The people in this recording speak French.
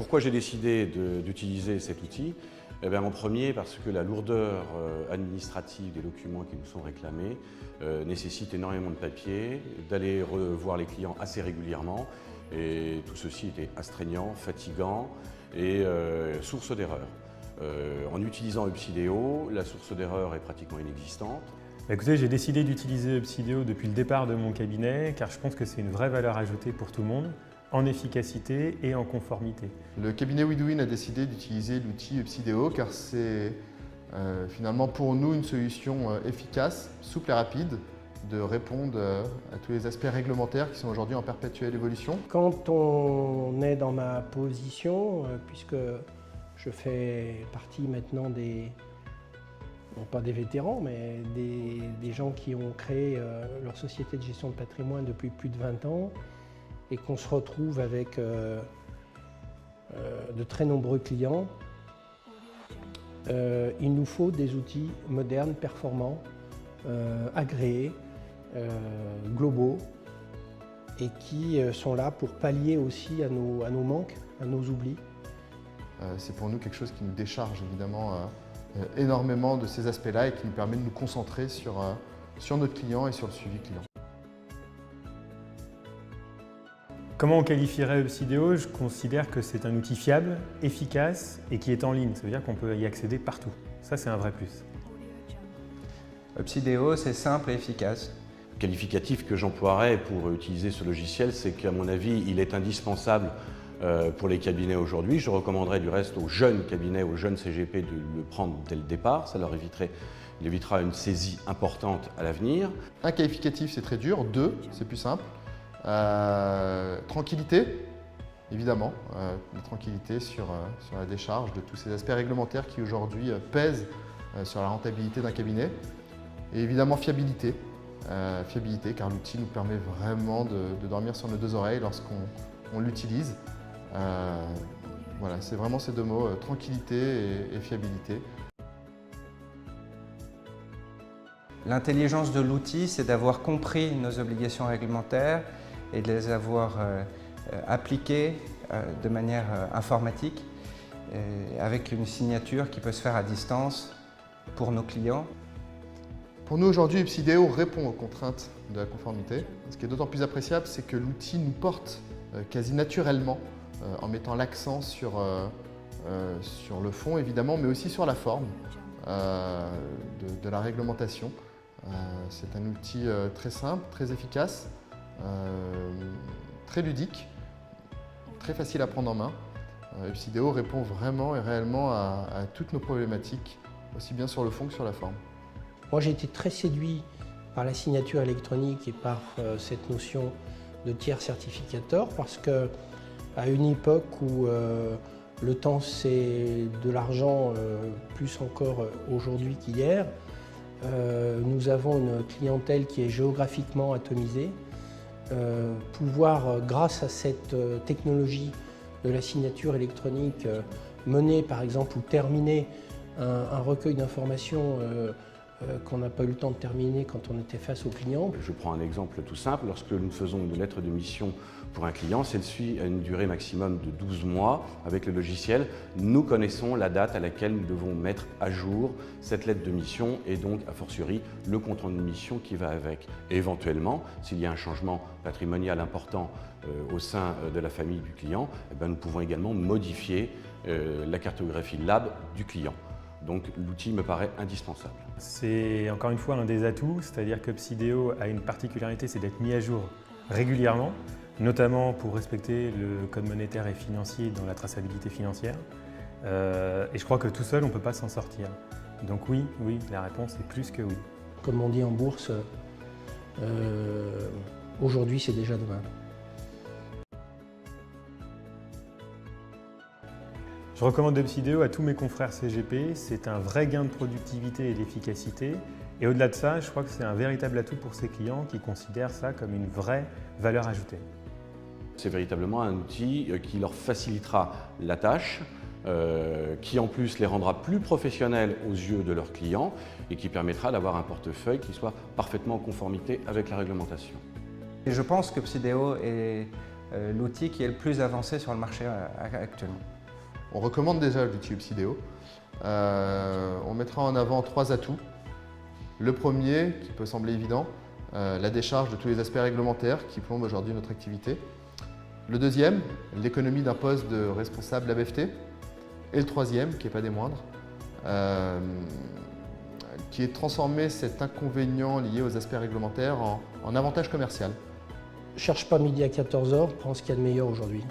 Pourquoi j'ai décidé d'utiliser cet outil? En premier, parce que la lourdeur administrative des documents qui nous sont réclamés nécessite énormément de papier, d'aller revoir les clients assez régulièrement, et tout ceci était astreignant, fatigant et source d'erreur. En utilisant Upsideo, la source d'erreur est pratiquement inexistante. Écoutez, j'ai décidé d'utiliser Upsideo depuis le départ de mon cabinet car je pense que c'est une vraie valeur ajoutée pour tout le monde, en efficacité et en conformité. Le cabinet WeDoIn a décidé d'utiliser l'outil Upsideo car c'est finalement pour nous une solution efficace, souple et rapide de répondre à tous les aspects réglementaires qui sont aujourd'hui en perpétuelle évolution. Quand on est dans ma position, puisque je fais partie maintenant des, non pas des vétérans, mais des gens qui ont créé leur société de gestion de patrimoine depuis plus de 20 ans et qu'on se retrouve avec de très nombreux clients, il nous faut des outils modernes, performants, agréés, globaux et qui sont là pour pallier aussi à nos manques, à nos oublis. C'est pour nous quelque chose qui nous décharge évidemment énormément de ces aspects-là et qui nous permet de nous concentrer sur notre client et sur le suivi client. Comment on qualifierait Upsideo? Je considère que c'est un outil fiable, efficace et qui est en ligne. Ça veut dire qu'on peut y accéder partout. Ça, c'est un vrai plus. Upsideo, c'est simple et efficace. Le qualificatif que j'emploierais pour utiliser ce logiciel, c'est qu'à mon avis, il est indispensable pour les cabinets aujourd'hui. Je recommanderais du reste aux jeunes cabinets, aux jeunes CGP de le prendre dès le départ. Ça leur évitera une saisie importante à l'avenir. Un qualificatif, c'est très dur. 2, c'est plus simple. Tranquillité, évidemment. La tranquillité sur la décharge de tous ces aspects réglementaires qui aujourd'hui pèsent sur la rentabilité d'un cabinet. Et évidemment, fiabilité. Fiabilité, car l'outil nous permet vraiment de dormir sur nos deux oreilles lorsqu'on l'utilise. Voilà, c'est vraiment ces deux mots, tranquillité et fiabilité. L'intelligence de l'outil, c'est d'avoir compris nos obligations réglementaires et de les avoir appliquées de manière informatique, avec une signature qui peut se faire à distance pour nos clients. Pour nous aujourd'hui, Upsideo répond aux contraintes de la conformité. Ce qui est d'autant plus appréciable, c'est que l'outil nous porte quasi naturellement en mettant l'accent sur le fond évidemment, mais aussi sur la forme de la réglementation. C'est un outil très simple, très efficace, très ludique, très facile à prendre en main. Upsideo répond vraiment et réellement à toutes nos problématiques, aussi bien sur le fond que sur la forme. Moi, j'ai été très séduit par la signature électronique et par cette notion de tiers certificateur parce que à une époque où le temps c'est de l'argent plus encore aujourd'hui qu'hier, nous avons une clientèle qui est géographiquement atomisée. Pouvoir, grâce à cette technologie de la signature électronique, mener par exemple ou terminer un recueil d'informations qu'on n'a pas eu le temps de terminer quand on était face au client. Je prends un exemple tout simple. Lorsque nous faisons une lettre de mission pour un client, celle-ci a une durée maximum de 12 mois. Avec le logiciel, nous connaissons la date à laquelle nous devons mettre à jour cette lettre de mission et donc, a fortiori, le compte-rendu de mission qui va avec. Et éventuellement, s'il y a un changement patrimonial important au sein de la famille du client, nous pouvons également modifier la cartographie LAB du client. Donc l'outil me paraît indispensable. C'est encore une fois un des atouts, c'est-à-dire que Upsideo a une particularité, c'est d'être mis à jour régulièrement, notamment pour respecter le code monétaire et financier dans la traçabilité financière. Et je crois que tout seul, on ne peut pas s'en sortir. Donc oui, la réponse est plus que oui. Comme on dit en bourse, aujourd'hui c'est déjà demain. Je recommande Upsideo à tous mes confrères CGP, c'est un vrai gain de productivité et d'efficacité. Et au-delà de ça, je crois que c'est un véritable atout pour ses clients qui considèrent ça comme une vraie valeur ajoutée. C'est véritablement un outil qui leur facilitera la tâche, qui en plus les rendra plus professionnels aux yeux de leurs clients et qui permettra d'avoir un portefeuille qui soit parfaitement en conformité avec la réglementation. Et je pense que Upsideo est l'outil qui est le plus avancé sur le marché actuellement. On recommande déjà l'outil Upsideo. On mettra en avant 3 atouts. Le premier, qui peut sembler évident, la décharge de tous les aspects réglementaires qui plombent aujourd'hui notre activité. Le deuxième, l'économie d'un poste de responsable ABFT. Et le troisième, qui n'est pas des moindres, qui est de transformer cet inconvénient lié aux aspects réglementaires en avantage commercial. Cherche pas midi à 14h, prends ce qu'il y a de meilleur aujourd'hui.